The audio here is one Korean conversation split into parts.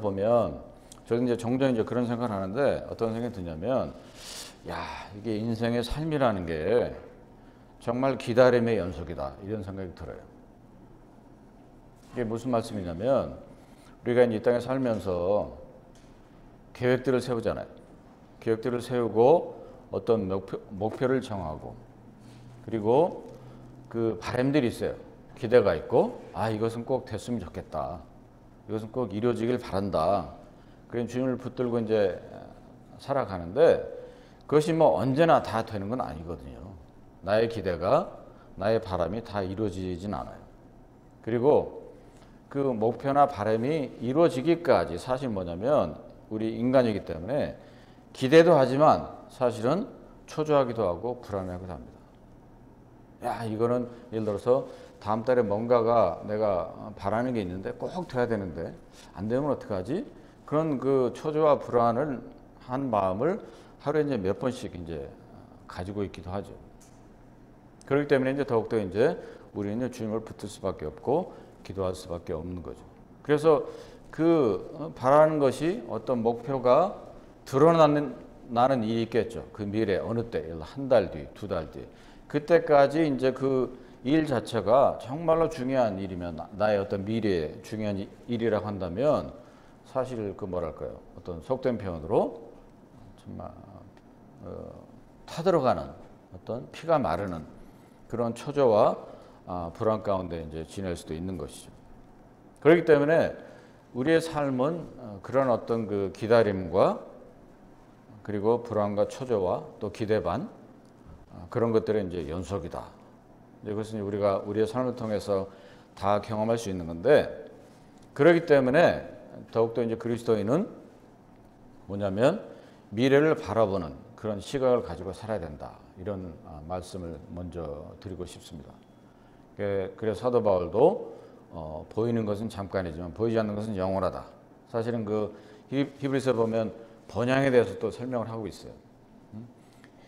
보면 저는 이제 종종 이제 그런 생각을 하는데 어떤 생각이 드냐면 야 이게 인생의 삶이라는 게 정말 기다림의 연속이다 이런 생각이 들어요. 이게 무슨 말씀이냐면 우리가 이제 이 땅에 살면서 계획들을 세우잖아요. 계획들을 세우고 어떤 목표를 정하고 그리고 그 바람들이 있어요. 기대가 있고 아 이것은 꼭 됐으면 좋겠다. 이것은 꼭 이루어지길 바란다. 그런 주님을 붙들고 이제 살아가는데 그것이 뭐 언제나 다 되는 건 아니거든요. 나의 기대가 나의 바람이 다 이루어지진 않아요. 그리고 그 목표나 바람이 이루어지기까지 사실 뭐냐면 우리 인간이기 때문에 기대도 하지만 사실은 초조하기도 하고 불안하기도 합니다. 야 이거는 예를 들어서 다음 달에 뭔가가 내가 바라는 게 있는데 꼭 돼야 되는데 안 되면 어떡하지? 그런 그 초조와 불안을 한 마음을 하루에 이제 몇 번씩 이제 가지고 있기도 하죠. 그렇기 때문에 이제 더욱더 이제 우리는 주님을 붙을 수밖에 없고 기도할 수밖에 없는 거죠. 그래서 그 바라는 것이 어떤 목표가 드러나는 일이 있겠죠. 그 미래 어느 때, 한 달 뒤, 두 달 뒤. 그때까지 이제 그 일 자체가 정말로 중요한 일이면 나의 어떤 미래에 중요한 일이라고 한다면 사실 그 뭐랄까요. 어떤 속된 표현으로 정말 타들어가는 어떤 피가 마르는 그런 초조와 불안 가운데 이제 지낼 수도 있는 것이죠. 그렇기 때문에 우리의 삶은 그런 어떤 그 기다림과 그리고 불안과 초조와 또 기대 반 그런 것들의 이제 연속이다. 이것은 우리가 우리의 삶을 통해서 다 경험할 수 있는 건데 그렇기 때문에 더욱더 이제 그리스도인은 뭐냐면 미래를 바라보는 그런 시각을 가지고 살아야 된다. 이런 말씀을 먼저 드리고 싶습니다. 그래서 사도 바울도 보이는 것은 잠깐이지만 보이지 않는 것은 영원하다. 사실은 그 히브리서 보면 번향에 대해서 또 설명을 하고 있어요.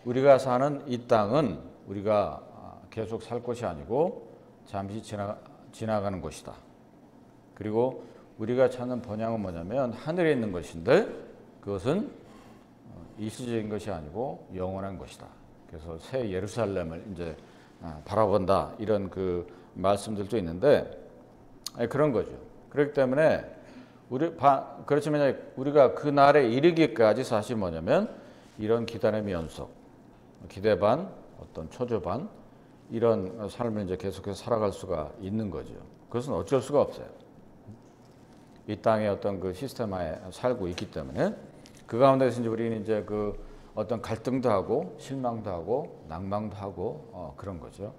우리가 사는 이 땅은 우리가 계속 살 것이 아니고 잠시 지나가는 곳이다. 그리고 우리가 찾는 번향은 뭐냐면 하늘에 있는 것인데 그것은 일시적인 것이 아니고 영원한 것이다. 그래서 새 예루살렘을 이제 바라본다 이런 그 말씀들도 있는데 그런 거죠. 그렇기 때문에 그렇지만 우리가 그 날에 이르기까지 사실 뭐냐면 이런 기다림의 연속, 기대 반, 어떤 초조 반 이런 삶을 이제 계속해서 살아갈 수가 있는 거죠. 그것은 어쩔 수가 없어요. 이 땅의 어떤 그 시스템하에 살고 있기 때문에 그 가운데서 이제 우리는 이제 그 어떤 갈등도 하고 실망도 하고 낭망도 하고 그런 거죠.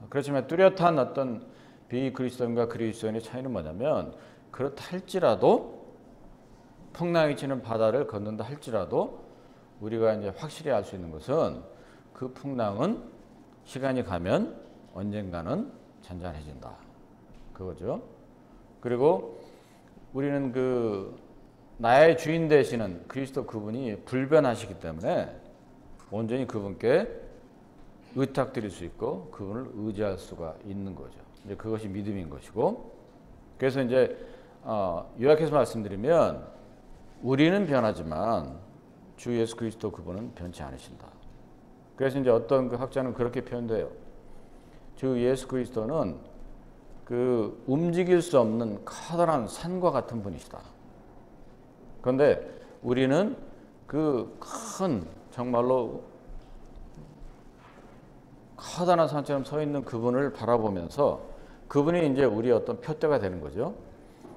그렇지만 뚜렷한 어떤 비그리스도인과 그리스도인의 차이는 뭐냐면 그렇다 할지라도 풍랑이 치는 바다를 걷는다 할지라도 우리가 이제 확실히 알 수 있는 것은 그 풍랑은 시간이 가면 언젠가는 잔잔해진다. 그거죠. 그리고 우리는 그 나의 주인 되시는 그리스도 그분이 불변하시기 때문에 온전히 그분께 의탁드릴 수 있고 그분을 의지할 수가 있는 거죠. 이제 그것이 믿음인 것이고 그래서 이제 요약해서 말씀드리면 우리는 변하지만 주 예수 그리스도 그분은 변치 않으신다. 그래서 이제 어떤 그 학자는 그렇게 표현돼요. 주 예수 그리스도는 그 움직일 수 없는 커다란 산과 같은 분이시다. 그런데 우리는 그 큰 정말로 커다란 산처럼 서 있는 그분을 바라보면서 그분이 이제 우리의 어떤 표대가 되는 거죠.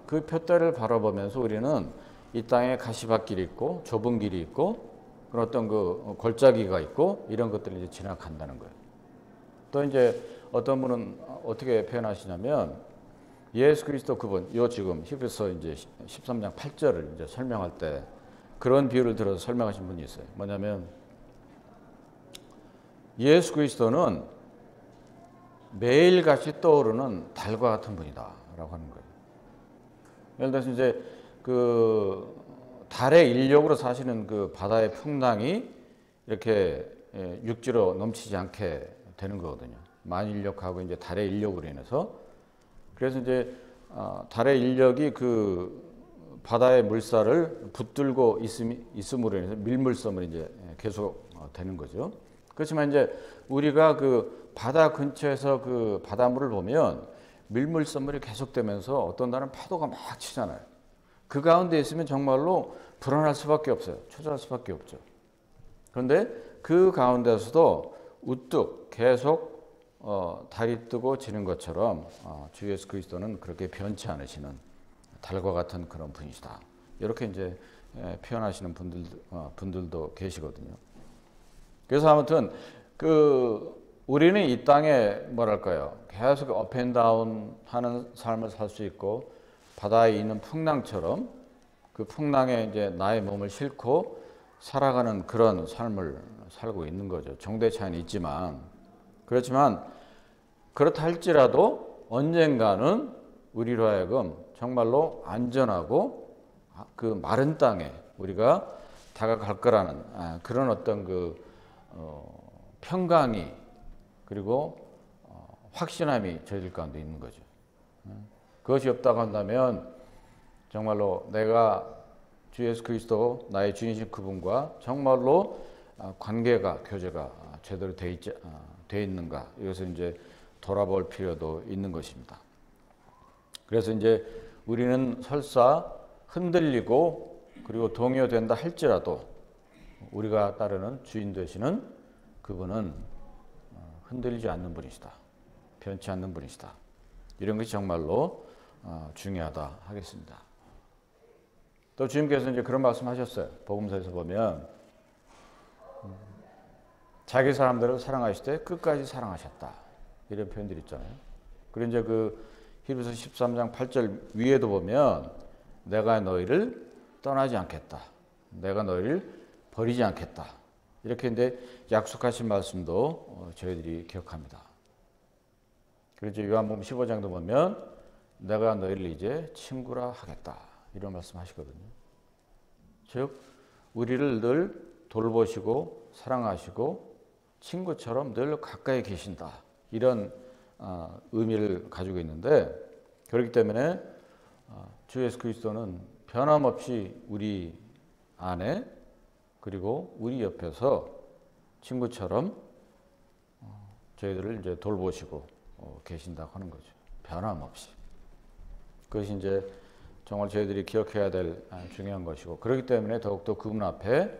그 표대를 바라보면서 우리는 이 땅에 가시밭길이 있고 좁은 길이 있고 그런 어떤 그 골짜기가 있고 이런 것들을 이제 지나간다는 거예요. 또 이제 어떤 분은 어떻게 표현하시냐면 예수 그리스도 그분, 요 지금 히브리서 이제 13장 8절을 이제 설명할 때 그런 비유를 들어서 설명하신 분이 있어요. 뭐냐면 예수 그리스도는 매일같이 떠오르는 달과 같은 분이다라고 하는 거예요. 예를 들어서 이제 그 달의 인력으로 사시는 그 바다의 풍랑이 이렇게 육지로 넘치지 않게 되는 거거든요. 만인력하고 이제 달의 인력으로 인해서 그래서 이제 달의 인력이 그 바다의 물살을 붙들고 있음으로 인해서 밀물섬을 이제 계속 되는 거죠. 그렇지만 이제 우리가 그 바다 근처에서 그 바닷물을 보면 밀물섬물이 계속되면서 어떤 날은 파도가 막 치잖아요. 그 가운데 있으면 정말로 불안할 수밖에 없어요. 초조할 수밖에 없죠. 그런데 그 가운데서도 우뚝 계속 달이 뜨고 지는 것처럼 주 예수 그리스도는 그렇게 변치 않으시는 달과 같은 그런 분이시다. 이렇게 이제 표현하시는 분들도 계시거든요. 그래서 아무튼 우리는 이 땅에 뭐랄까요, 계속 업앤다운 하는 삶을 살 수 있고 바다에 있는 풍랑처럼 그 풍랑에 이제 나의 몸을 싣고 살아가는 그런 삶을 살고 있는 거죠. 정도의 차이는 있지만, 그렇지만 그렇다 할지라도 언젠가는 우리로 하여금 정말로 안전하고 그 마른 땅에 우리가 다가갈 거라는 그런 어떤 평강이 그리고 확신함이 저희들 가운데 있는 거죠. 그것이 없다고 한다면 정말로 내가 주 예수 그리스도 나의 주인이신 그분과 정말로 관계가 교제가 제대로 돼 있는가, 이것을 이제 돌아볼 필요도 있는 것입니다. 그래서 이제 우리는 설사 흔들리고 그리고 동요된다 할지라도 우리가 따르는 주인 되시는 그분은 흔들리지 않는 분이시다. 변치 않는 분이시다. 이런 것이 정말로 중요하다 하겠습니다. 또 주님께서 이제 그런 말씀하셨어요. 복음서에서 보면 자기 사람들을 사랑하실 때 끝까지 사랑하셨다. 이런 표현들이 있잖아요. 그리고 이제 히브리서 13장 8절 위에도 보면 내가 너희를 떠나지 않겠다. 내가 너희를 버리지 않겠다. 이렇게 이제 약속하신 말씀도 저희들이 기억합니다. 그리고 요한복음 15장도 보면 내가 너희를 이제 친구라 하겠다. 이런 말씀하시거든요. 즉 우리를 늘 돌보시고 사랑하시고 친구처럼 늘 가까이 계신다. 이런 의미를 가지고 있는데, 그렇기 때문에 주 예수 그리스도는 변함없이 우리 안에 그리고 우리 옆에서 친구처럼 저희들을 이제 돌보시고 계신다고 하는 거죠. 변함없이. 그것이 이제 정말 저희들이 기억해야 될 중요한 것이고, 그렇기 때문에 더욱더 그분 앞에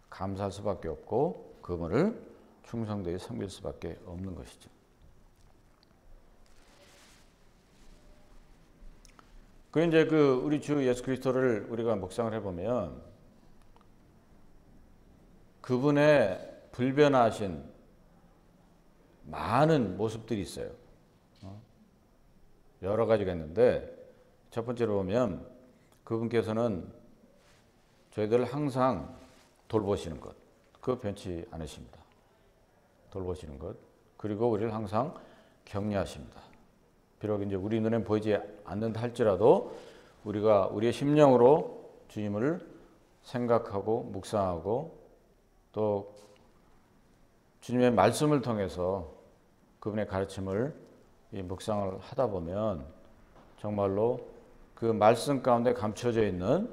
감사할 수밖에 없고 그분을 충성되게 섬길 수밖에 없는 것이죠. 그 이제 우리 주 예수 그리스도를 우리가 묵상을 해보면 그분의 불변하신 많은 모습들이 있어요. 여러 가지가 있는데 첫 번째로 보면 그분께서는 저희들을 항상 돌보시는 것, 그거 변치 않으십니다. 돌보시는 것, 그리고 우리를 항상 격려하십니다. 비록 이제 우리 눈엔 보이지 않는다 할지라도 우리가 우리의 심령으로 주님을 생각하고 묵상하고 또 주님의 말씀을 통해서 그분의 가르침을 묵상을 하다 보면 정말로 그 말씀 가운데 감춰져 있는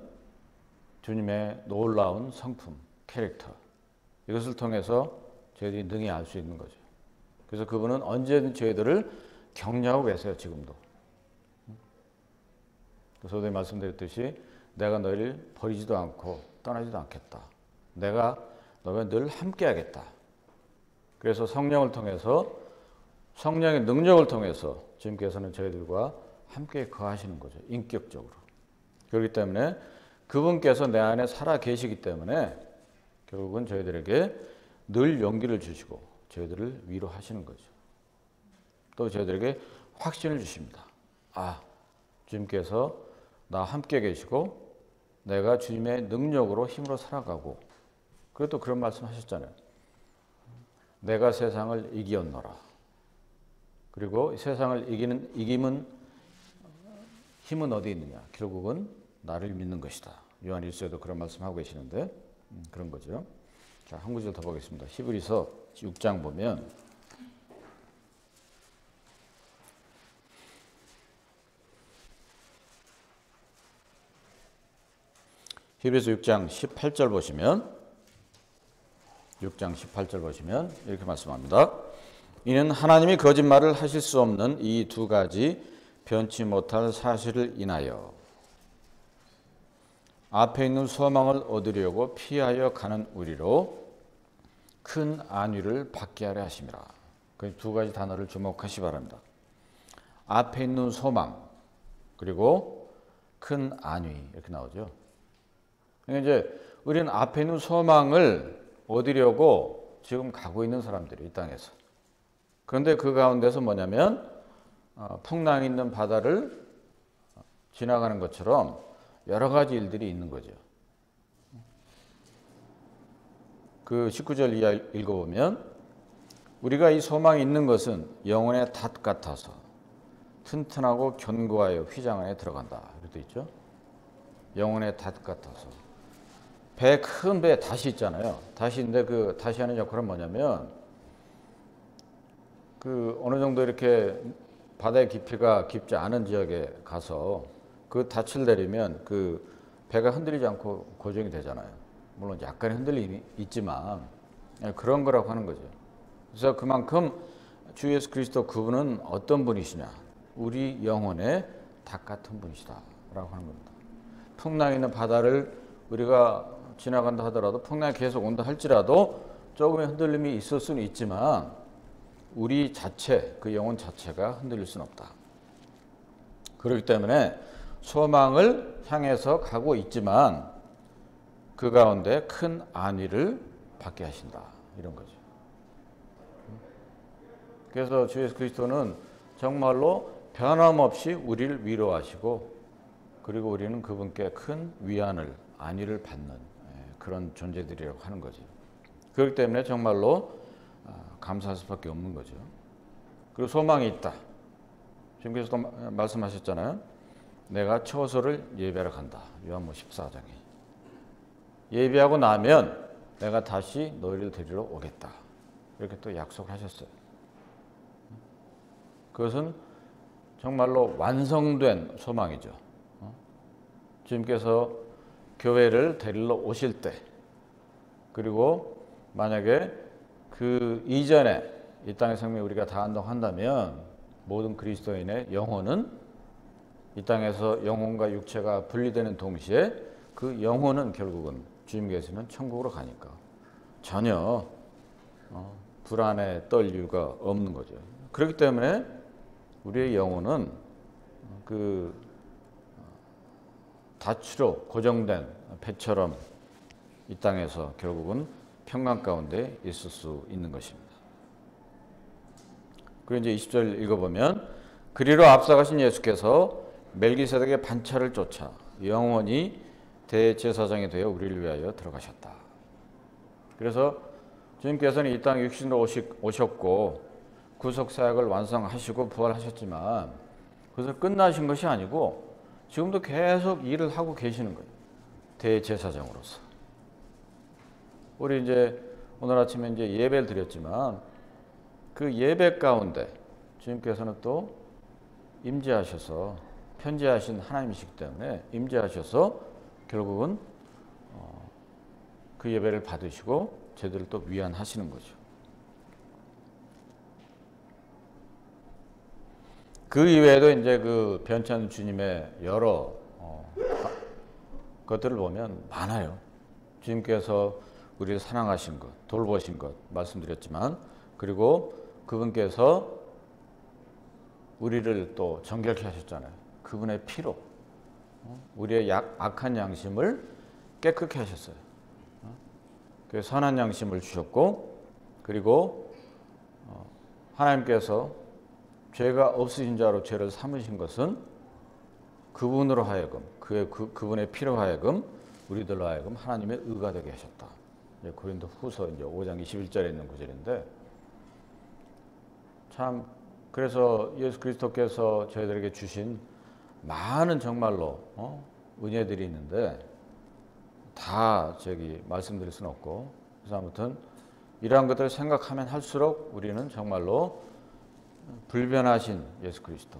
주님의 놀라운 성품, 캐릭터, 이것을 통해서 저희들이 능히 알 수 있는 거죠. 그래서 그분은 언제든 저희들을 격려하고 계세요. 지금도. 저도 말씀드렸듯이 내가 너희를 버리지도 않고 떠나지도 않겠다. 내가 너희와 늘 함께 하겠다. 그래서 성령을 통해서, 성령의 능력을 통해서 주님께서는 저희들과 함께 거하시는 거죠. 인격적으로. 그렇기 때문에 그분께서 내 안에 살아 계시기 때문에 결국은 저희들에게 늘 용기를 주시고 저희들을 위로하시는 거죠. 또 저희들에게 확신을 주십니다. 주님께서 나와 함께 계시고 내가 주님의 능력으로 힘으로 살아가고, 그리고 또 그런 말씀 하셨잖아요. 내가 세상을 이기었노라. 그리고 세상을 이기는 힘은 어디 있느냐? 결국은 나를 믿는 것이다. 요한 1서에도 그런 말씀하고 계시는데 그런 거죠. 자, 한 구절 더 보겠습니다. 히브리서 6장 보면 히브리서 6장 18절 보시면 6장 18절 보시면 이렇게 말씀합니다. 이는 하나님이 거짓말을 하실 수 없는 이 두 가지 변치 못할 사실을 인하여 앞에 있는 소망을 얻으려고 피하여 가는 우리로 큰 안위를 받게 하려 하심이라. 그 두 가지 단어를 주목하시 바랍니다. 앞에 있는 소망 그리고 큰 안위 이렇게 나오죠. 그러니까 이제 우리는 앞에 있는 소망을 얻으려고 지금 가고 있는 사람들이 이 땅에서. 그런데 그 가운데서 뭐냐면 풍랑 있는 바다를 지나가는 것처럼 여러 가지 일들이 있는 거죠. 그 19절 이하 읽어보면 우리가 이 소망이 있는 것은 영혼의 닷 같아서 튼튼하고 견고하여 휘장 안에 들어간다. 이렇게 돼 있죠. 영혼의 닷 같아서. 큰 배에 닷이 있잖아요. 닷인데 그 닷이 하는 역할은 뭐냐면 그 어느 정도 이렇게 바다의 깊이가 깊지 않은 지역에 가서 그 닻을 내리면 그 배가 흔들리지 않고 고정이 되잖아요. 물론 약간의 흔들림이 있지만 그런 거라고 하는 거죠. 그래서 그만큼 주 예수 그리스도 그분은 어떤 분이시냐? 우리 영혼의 닭 같은 분이시다라고 하는 겁니다. 풍랑 있는 바다를 우리가 지나간다 하더라도 풍랑이 계속 온다 할지라도 조금의 흔들림이 있을 수는 있지만 우리 자체, 그 영혼 자체가 흔들릴 수는 없다. 그렇기 때문에 소망을 향해서 가고 있지만 그 가운데 큰 안위를 받게 하신다. 이런 거죠. 그래서 주 예수 그리스도는 정말로 변함없이 우리를 위로하시고 그리고 우리는 그분께 큰 위안을, 안위를 받는 그런 존재들이라고 하는 거죠. 그렇기 때문에 정말로 감사할 수밖에 없는 거죠. 그리고 소망이 있다. 주님께서도 말씀하셨잖아요. 내가 처소를 예배하러 간다. 요한복음 14장에. 예배하고 나면 내가 다시 너희를 데리러 오겠다. 이렇게 또 약속하셨어요. 그것은 정말로 완성된 소망이죠. 주님께서 교회를 데리러 오실 때 그리고 만약에 그 이전에 이 땅의 생명 우리가 다 한다면 모든 그리스도인의 영혼은 이 땅에서 영혼과 육체가 분리되는 동시에 그 영혼은 결국은 주님께서는 천국으로 가니까 전혀 불안에 떨 이유가 없는 거죠. 그렇기 때문에 우리의 영혼은 그 닻으로 고정된 배처럼 이 땅에서 결국은 평강 가운데 있을 수 있는 것입니다. 그리고 이제 20절 읽어보면 그리로 앞서가신 예수께서 멜기세덱의 반차를 쫓아 영원히 대제사장이 되어 우리를 위하여 들어가셨다. 그래서 주님께서는 이 땅에 육신으로 오셨고 구속사역을 완성하시고 부활하셨지만 그래서 끝나신 것이 아니고 지금도 계속 일을 하고 계시는 거예요. 대제사장으로서. 우리 이제 오늘 아침에 이제 예배를 드렸지만 그 예배 가운데 주님께서는 또 임재하셔서 편지하신 하나님이시기 때문에 임재하셔서 결국은 그 예배를 받으시고 저희들을 또 위안하시는 거죠. 그 이외에도 이제 그 변찬 주님의 여러 것들을 보면 많아요. 주님께서 우리를 사랑하신 것, 돌보신 것 말씀드렸지만 그리고 그분께서 우리를 또 정결케 하셨잖아요. 그분의 피로 우리의 악한 양심을 깨끗게 하셨어요. 그 선한 양심을 주셨고 그리고 하나님께서 죄가 없으신 자로 죄를 삼으신 것은 그분으로 하여금 그분의 피로 하여금 우리들로 하여금 하나님의 의가 되게 하셨다. 고린도 후서 이제 5장 21절에 있는 구절인데 참 그래서 예수 그리스도께서 저희들에게 주신 많은 정말로 은혜들이 있는데 다 말씀드릴 수는 없고 그래서 아무튼 이러한 것들을 생각하면 할수록 우리는 정말로 불변하신 예수 그리스도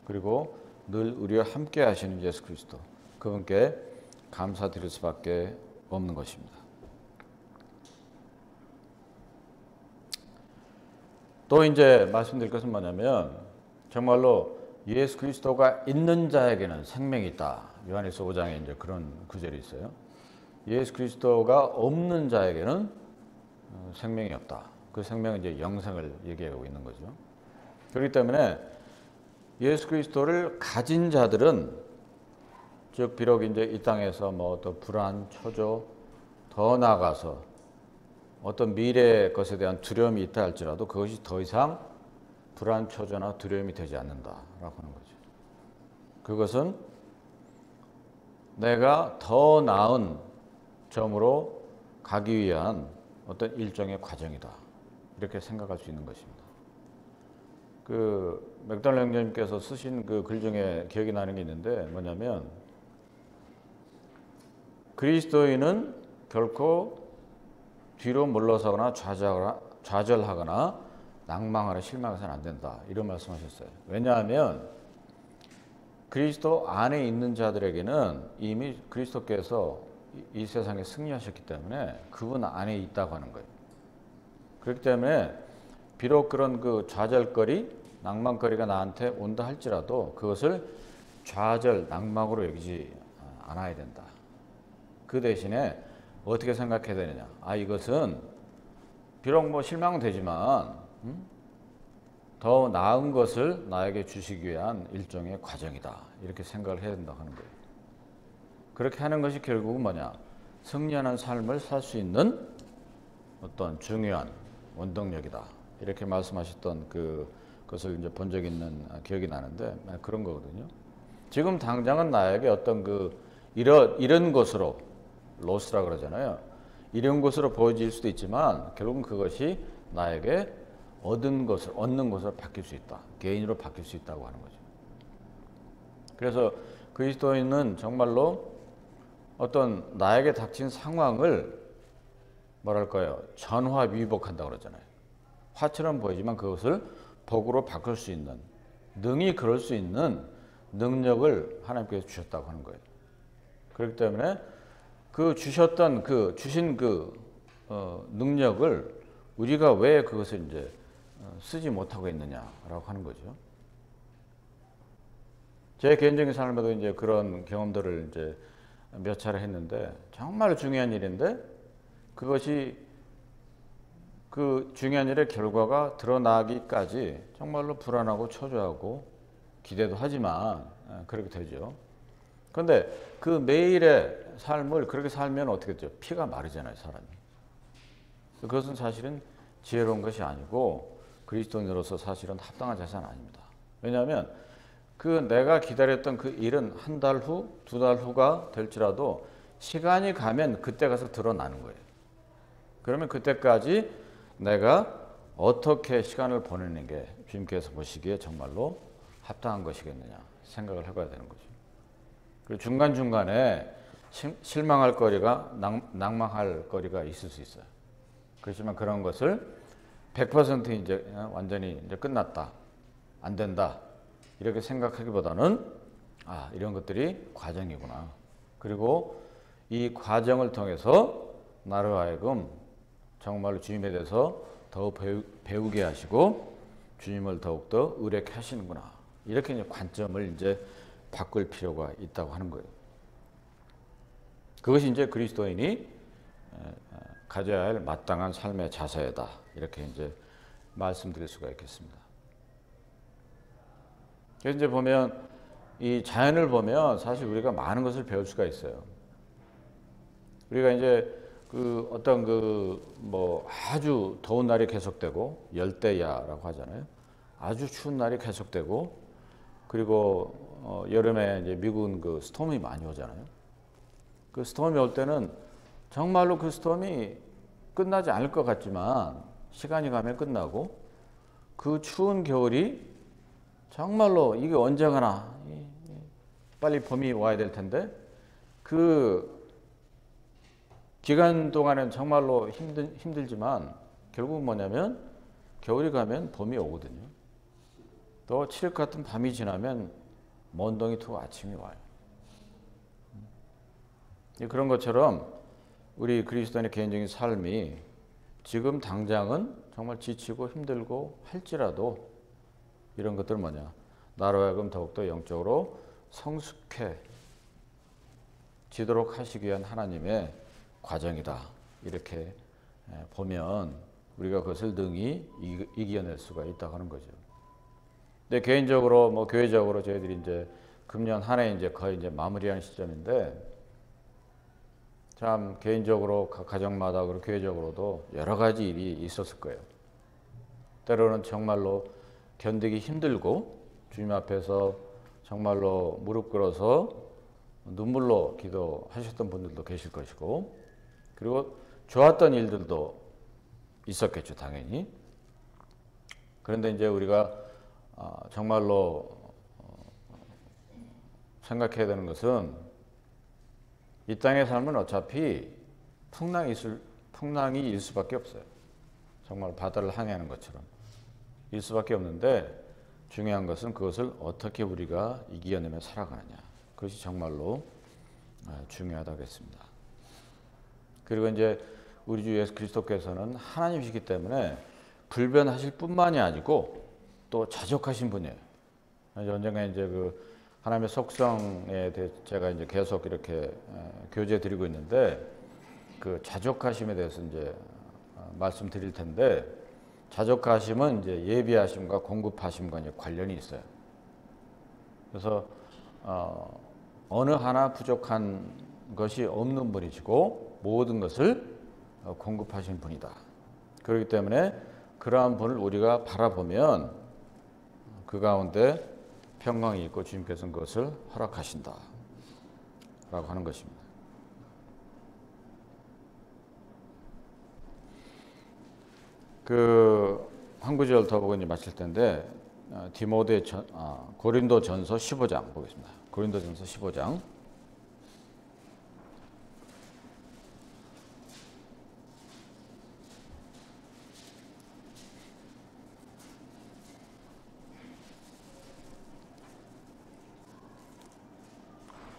그리고 늘 우리와 함께 하시는 예수 그리스도 그분께 감사드릴 수밖에 없는 것입니다. 또 이제 말씀드릴 것은 뭐냐면 정말로 예수 그리스도가 있는 자에게는 생명이 있다. 요한일서 5장에 이제 그런 구절이 있어요. 예수 그리스도가 없는 자에게는 생명이 없다. 그 생명은 이제 영생을 얘기하고 있는 거죠. 그렇기 때문에 예수 그리스도를 가진 자들은 즉 비록 이제 이 땅에서 뭐 또 불안, 초조, 더 나아가서 어떤 미래의 것에 대한 두려움이 있다 할지라도 그것이 더 이상 불안, 초조나 두려움이 되지 않는다라고 하는 거죠. 그것은 내가 더 나은 점으로 가기 위한 어떤 일종의 과정이다. 이렇게 생각할 수 있는 것입니다. 그 맥달러 형제님께서 쓰신 그 글 중에 기억이 나는 게 있는데 뭐냐면 그리스도인은 결코 뒤로 물러서거나 좌절하거나 낭망하거나 실망해서는 안 된다. 이런 말씀하셨어요. 왜냐하면 그리스도 안에 있는 자들에게는 이미 그리스도께서 이 세상에 승리하셨기 때문에 그분 안에 있다고 하는 거예요. 그렇기 때문에 비록 그런 그 좌절거리, 낭만거리가 나한테 온다 할지라도 그것을 좌절, 낭망으로 여기지 않아야 된다. 그 대신에 어떻게 생각해야 되느냐. 이것은 비록 뭐 실망은 되지만 더 나은 것을 나에게 주시기 위한 일종의 과정이다. 이렇게 생각을 해야 된다고 하는 거예요. 그렇게 하는 것이 결국은 뭐냐. 승리하는 삶을 살 수 있는 어떤 중요한 원동력이다. 이렇게 말씀하셨던 그것을 이제 본 적이 있는 기억이 나는데 그런 거거든요. 지금 당장은 나에게 어떤 이런 것으로 로스라 그러잖아요. 이런 것으로 보여질 수도 있지만 결국은 그것이 나에게 얻는 것으로 바뀔 수 있다. 개인으로 바뀔 수 있다고 하는 거죠. 그래서 그리스도인은 정말로 어떤 나에게 닥친 상황을 뭐랄까요? 전화위복한다고 그러잖아요. 화처럼 보이지만 그것을 복으로 바꿀 수 있는, 능히 그럴 수 있는 능력을 하나님께서 주셨다고 하는 거예요. 그렇기 때문에 주신 능력을 우리가 왜 그것을 이제 쓰지 못하고 있느냐라고 하는 거죠. 제 개인적인 삶에도 이제 그런 경험들을 이제 몇 차례 했는데 정말 중요한 일인데 그것이 그 중요한 일의 결과가 드러나기까지 정말로 불안하고 초조하고 기대도 하지만 그렇게 되죠. 그런데 그 매일의 삶을 그렇게 살면 어떻게 되죠? 피가 마르잖아요, 사람이. 그것은 사실은 지혜로운 것이 아니고 그리스도인으로서 사실은 합당한 자세는 아닙니다. 왜냐하면 내가 기다렸던 그 일은 한 달 후, 두 달 후가 될지라도 시간이 가면 그때 가서 드러나는 거예요. 그러면 그때까지 내가 어떻게 시간을 보내는 게 주님께서 보시기에 정말로 합당한 것이겠느냐 생각을 해봐야 되는 거죠. 그리고 중간중간에 실망할 거리가 낭망할 거리가 있을 수 있어요. 그렇지만 그런 것을 100% 이제 완전히 이제 끝났다, 안 된다 이렇게 생각하기보다는 이런 것들이 과정이구나. 그리고 이 과정을 통해서 나로 하여금 정말로 주님에 대해서 더욱 배우게 하시고 주님을 더욱더 의뢰케 하시는구나. 이렇게 이제 관점을 이제 바꿀 필요가 있다고 하는 거예요. 그것이 이제 그리스도인이 가져야 할 마땅한 삶의 자세다. 이렇게 이제 말씀드릴 수가 있겠습니다. 그래서 이제 보면 이 자연을 보면 사실 우리가 많은 것을 배울 수가 있어요. 우리가 이제 어떤 뭐 아주 더운 날이 계속되고 열대야라고 하잖아요. 아주 추운 날이 계속되고 그리고 여름에 이제 미국은 스톰이 많이 오잖아요. 그 스톰이 올 때는 정말로 그 스톰이 끝나지 않을 것 같지만 시간이 가면 끝나고 그 추운 겨울이 정말로 이게 언제 가나 빨리 봄이 와야 될 텐데 그 기간 동안은 정말로 힘들지만 결국 뭐냐면 겨울이 가면 봄이 오거든요. 또 칠흑 같은 밤이 지나면 먼 동이 트고 아침이 와요. 그런 것처럼 우리 그리스도인의 개인적인 삶이 지금 당장은 정말 지치고 힘들고 할지라도 이런 것들은 뭐냐? 나로 하여금 더욱더 영적으로 성숙해지도록 하시기 위한 하나님의 과정이다. 이렇게 보면 우리가 그것을 능히 이겨낼 수가 있다고 하는 거죠. 근데 개인적으로 뭐 교회적으로 저희들이 이제 금년 한 해 이제 거의 이제 마무리하는 시점인데 참 개인적으로 가정마다 그리고 교회적으로도 여러 가지 일이 있었을 거예요. 때로는 정말로 견디기 힘들고 주님 앞에서 정말로 무릎 꿇어서 눈물로 기도하셨던 분들도 계실 것이고 그리고 좋았던 일들도 있었겠죠, 당연히. 그런데 이제 우리가 정말로 생각해야 되는 것은 이 땅의 삶은 어차피 풍랑이 일 수밖에 없어요. 정말 바다를 항해하는 것처럼 일 수밖에 없는데 중요한 것은 그것을 어떻게 우리가 이겨내며 살아가느냐. 그것이 정말로 중요하다고 했습니다. 그리고 이제 우리 주 예수 그리스도께서는 하나님이시기 때문에 불변하실 뿐만이 아니고 또 자족하신 분이에요. 언젠가 이제 그 하나님의 속성에 대해 제가 이제 계속 이렇게 교제 드리고 있는데 그 자족하심에 대해서 이제 말씀드릴 텐데 자족하심은 이제 예비하심과 공급하심과 이제 관련이 있어요. 그래서 어느 하나 부족한 것이 없는 분이시고 모든 것을 공급하신 분이다. 그렇기 때문에 그러한 분을 우리가 바라보면 그 가운데 평강이 있고 주님께서는 그것을 허락하신다 라고 하는 것입니다. 그 한 구절 더 보고 이제 마칠 텐데 고린도전서 15장 보겠습니다. 고린도전서 15장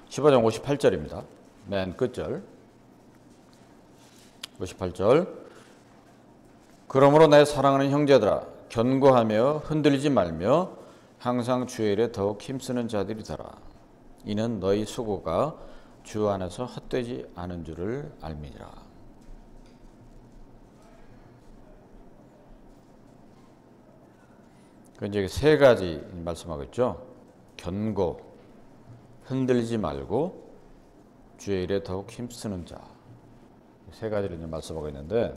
15장 58절입니다. 맨 끝절 58절 그러므로 내 사랑하는 형제들아 견고하며 흔들리지 말며 항상 주의 일에 더욱 힘쓰는 자들이더라. 이는 너희 수고가 주 안에서 헛되지 않은 줄을 알미니라. 그 이제 세 가지 말씀하고 있죠. 견고, 흔들리지 말고 주의 일에 더욱 힘쓰는 자. 세 가지를 이제 말씀하고 있는데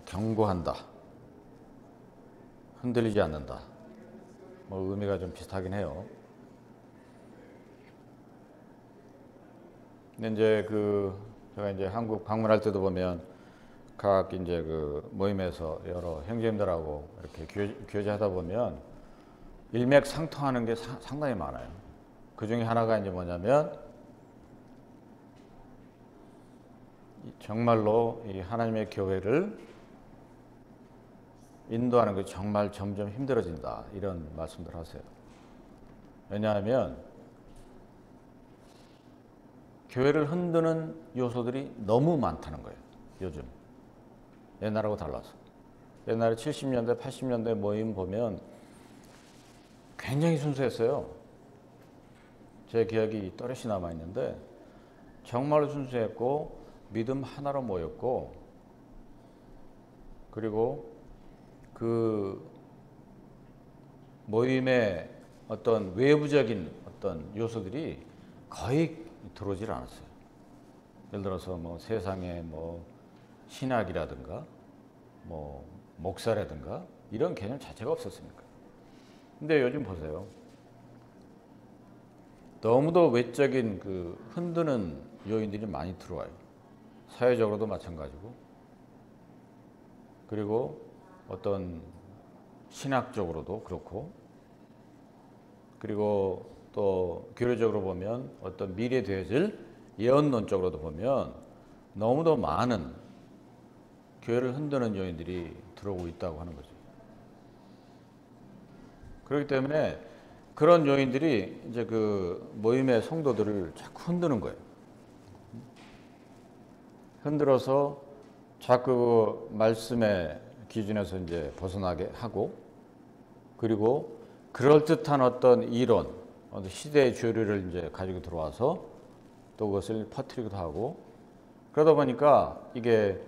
견고한다. 흔들리지 않는다. 뭐 의미가 좀 비슷하긴 해요. 근데 이제 제가 이제 한국 방문할 때도 보면 각 이제 그 모임에서 여러 형제님들하고 이렇게 교제하다 보면 일맥상통하는 게 상당히 많아요. 그 중에 하나가 이제 뭐냐면 정말로 이 하나님의 교회를 인도하는 것이 정말 점점 힘들어진다. 이런 말씀들 하세요. 왜냐하면 교회를 흔드는 요소들이 너무 많다는 거예요. 요즘. 옛날하고 달라서. 옛날에 70년대, 80년대 모임 보면 굉장히 순수했어요. 제 기억이 또렷이 남아있는데 정말로 순수했고 믿음 하나로 모였고 그리고 그 모임의 어떤 외부적인 어떤 요소들이 거의 들어오질 않았어요. 예를 들어서 뭐 세상에 뭐 신학이라든가 뭐 목사라든가 이런 개념 자체가 없었으니까. 근데 요즘 보세요. 너무도 외적인 그 흔드는 요인들이 많이 들어와요. 사회적으로도 마찬가지고 그리고 어떤 신학적으로도 그렇고 그리고 또 교류적으로 보면 어떤 미래 되어질 예언론적으로도 보면 너무도 많은 교회를 흔드는 요인들이 들어오고 있다고 하는 거죠. 그렇기 때문에 그런 요인들이 이제 그 모임의 성도들을 자꾸 흔드는 거예요. 흔들어서 자꾸 말씀의 기준에서 이제 벗어나게 하고, 그리고 그럴듯한 어떤 이론, 어떤 시대의 주류를 이제 가지고 들어와서 또 그것을 퍼뜨리기도 하고, 그러다 보니까 이게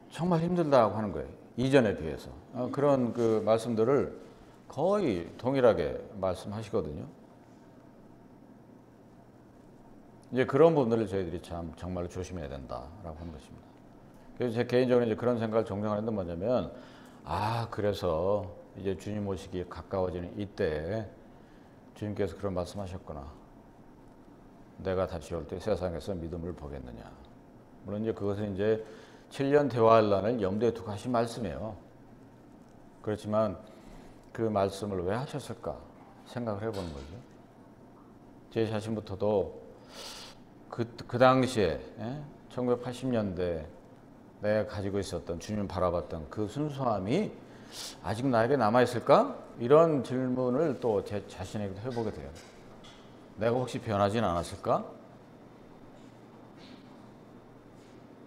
정말 힘들다고 하는 거예요. 이전에 비해서. 그런 그 말씀들을 거의 동일하게 말씀하시거든요. 이제 그런 부분들을 저희들이 참 정말로 조심해야 된다라고 하는 것입니다. 그래서 제 개인적으로 이제 그런 생각을 종종 하는 건 뭐냐면, 그래서 이제 주님 오시기 가까워지는 이때 주님께서 그런 말씀하셨구나. 내가 다시 올 때 세상에서 믿음을 보겠느냐. 물론 이제 그것은 이제 7년 대화할 난을 염두에 두고 하신 말씀이에요. 그렇지만 그 말씀을 왜 하셨을까 생각을 해보는 거죠. 제 자신부터도 그 당시에 1980년대 내가 가지고 있었던 주님을 바라봤던 그 순수함이 아직 나에게 남아있을까? 이런 질문을 또 제 자신에게도 해보게 돼요. 내가 혹시 변하진 않았을까?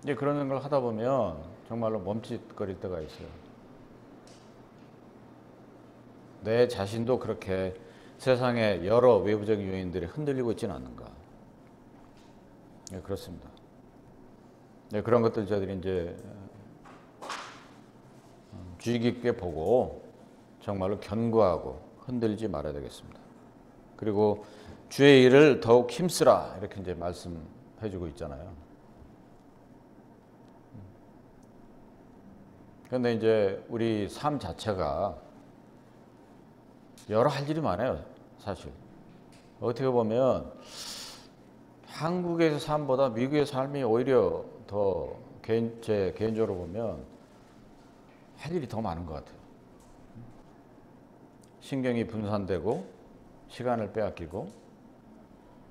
이제 그런 걸 하다 보면 정말로 멈칫거릴 때가 있어요. 내 자신도 그렇게 세상의 여러 외부적인 요인들이 흔들리고 있지는 않는가. 네, 그렇습니다. 네, 그런 것들 저희들이 이제 주의 깊게 보고 정말로 견고하고 흔들리지 말아야 되겠습니다. 그리고 주의 일을 더욱 힘쓰라 이렇게 이제 말씀해주고 있잖아요. 그런데 이제 우리 삶 자체가 여러 할 일이 많아요, 사실. 어떻게 보면 한국에서 삶보다 미국의 삶이 오히려 더 제 개인적으로 보면 할 일이 더 많은 것 같아요. 신경이 분산되고 시간을 빼앗기고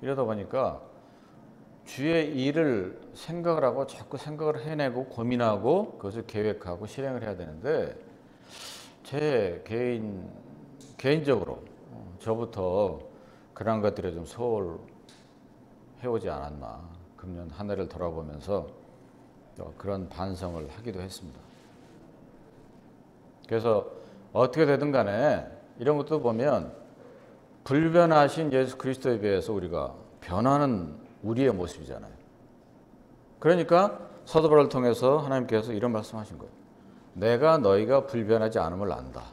이러다 보니까 주의 일을 생각을 하고 자꾸 생각을 해내고 고민하고 그것을 계획하고 실행을 해야 되는데 제 개인적으로 저부터 그런 것들에 좀 소홀해오지 않았나. 금년 한 해를 돌아보면서 그런 반성을 하기도 했습니다. 그래서 어떻게 되든 간에 이런 것도 보면 불변하신 예수 그리스도에 비해서 우리가 변하는 우리의 모습이잖아요. 그러니까 사도 바울을 통해서 하나님께서 이런 말씀하신 거예요. 내가 너희가 불변하지 않음을 안다.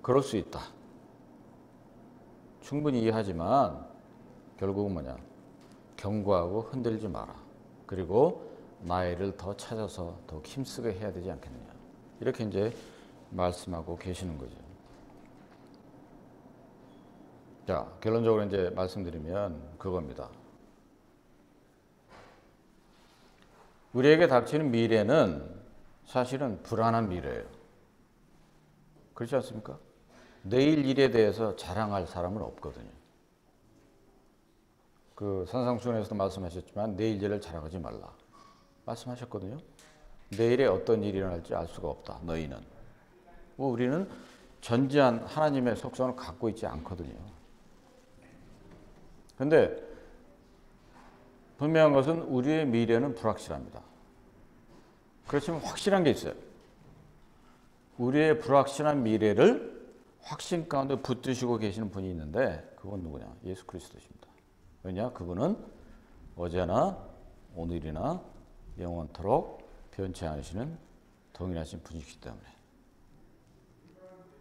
그럴 수 있다. 충분히 이해하지만 결국은 뭐냐? 견고하고 흔들지 마라. 그리고 나의 일을 더 찾아서 더욱 힘쓰게 해야 되지 않겠느냐. 이렇게 이제 말씀하고 계시는 거죠. 자, 결론적으로 이제 말씀드리면 그겁니다. 우리에게 닥치는 미래는 사실은 불안한 미래예요. 그렇지 않습니까? 내일 일에 대해서 자랑할 사람은 없거든요. 그 산상수훈에서도 말씀하셨지만 내일 일을 자랑하지 말라 말씀하셨거든요. 내일에 어떤 일이 일어날지 알 수가 없다. 너희는. 우리는 전지한 하나님의 속성을 갖고 있지 않거든요. 그런데 분명한 것은 우리의 미래는 불확실합니다. 그렇지만 확실한 게 있어요. 우리의 불확실한 미래를 확신 가운데 붙드시고 계시는 분이 있는데 그건 누구냐? 예수 그리스도십니다. 왜냐? 그분은 어제나 오늘이나 영원토록 변치 않으시는 동일하신 분이시기 때문에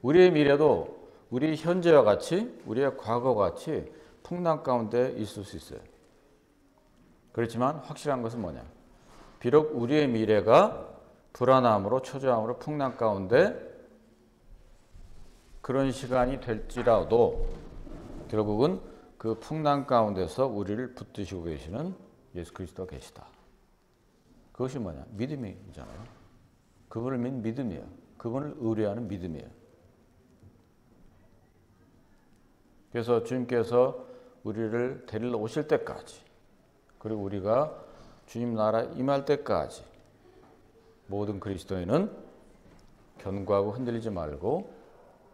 우리의 미래도 우리 현재와 같이 우리의 과거와 같이 풍랑 가운데 있을 수 있어요. 그렇지만 확실한 것은 뭐냐? 비록 우리의 미래가 불안함으로 초조함으로 풍랑 가운데 그런 시간이 될지라도 결국은 그 풍랑 가운데서 우리를 붙드시고 계시는 예수 그리스도가 계시다. 그것이 뭐냐? 믿음이잖아요. 그분을 믿는 믿음이에요. 그분을 의뢰하는 믿음이에요. 그래서 주님께서 우리를 데리러 오실 때까지 그리고 우리가 주님 나라 임할 때까지 모든 그리스도인은 견고하고 흔들리지 말고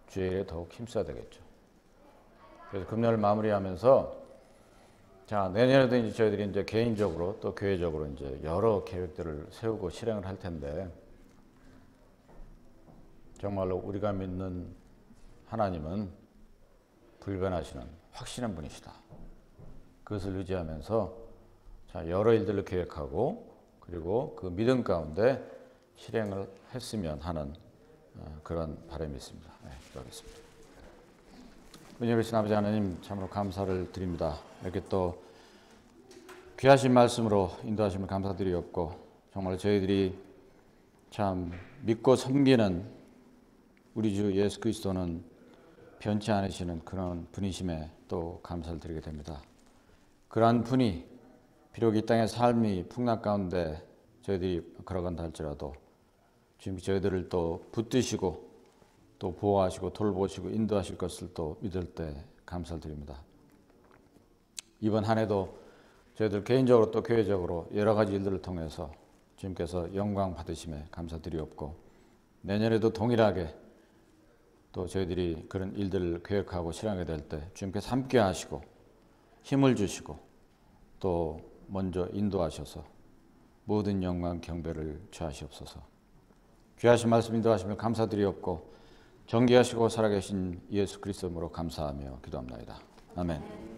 주의 일에 더욱 힘써야 되겠죠. 그래서 금년을 마무리하면서 자, 내년에도 이제 저희들이 이제 개인적으로 또 교회적으로 이제 여러 계획들을 세우고 실행을 할 텐데 정말로 우리가 믿는 하나님은 불변하시는 확실한 분이시다. 그것을 의지하면서 자, 여러 일들을 계획하고 그리고 그 믿음 가운데 실행을 했으면 하는 그런 바람이 있습니다. 네, 기도하겠습니다. 은혜로우신 아버지 하나님 참으로 감사를 드립니다. 이렇게 또 귀하신 말씀으로 인도하심을 감사드리옵고 정말 저희들이 참 믿고 섬기는 우리 주 예수 그리스도는 변치 않으시는 그런 분이심에 또 감사를 드리게 됩니다. 그러한 분이 비록 이 땅의 삶이 풍랑 가운데 저희들이 걸어간다 할지라도 주님 저희들을 또 붙드시고 또 보호하시고 돌보시고 인도하실 것을 또 믿을 때 감사를 드립니다. 이번 한 해도 저희들 개인적으로 또 교회적으로 여러 가지 일들을 통해서 주님께서 영광 받으심에 감사드리옵고 내년에도 동일하게 또 저희들이 그런 일들을 계획하고 실행하게 될 때 주님께서 함께 하시고 힘을 주시고 또 먼저 인도하셔서 모든 영광 경배를 취하시옵소서. 귀하신 말씀 인도하심을 감사드리옵고 정기하시고 살아계신 예수 그리스도로 감사하며 기도합나이다. 아멘.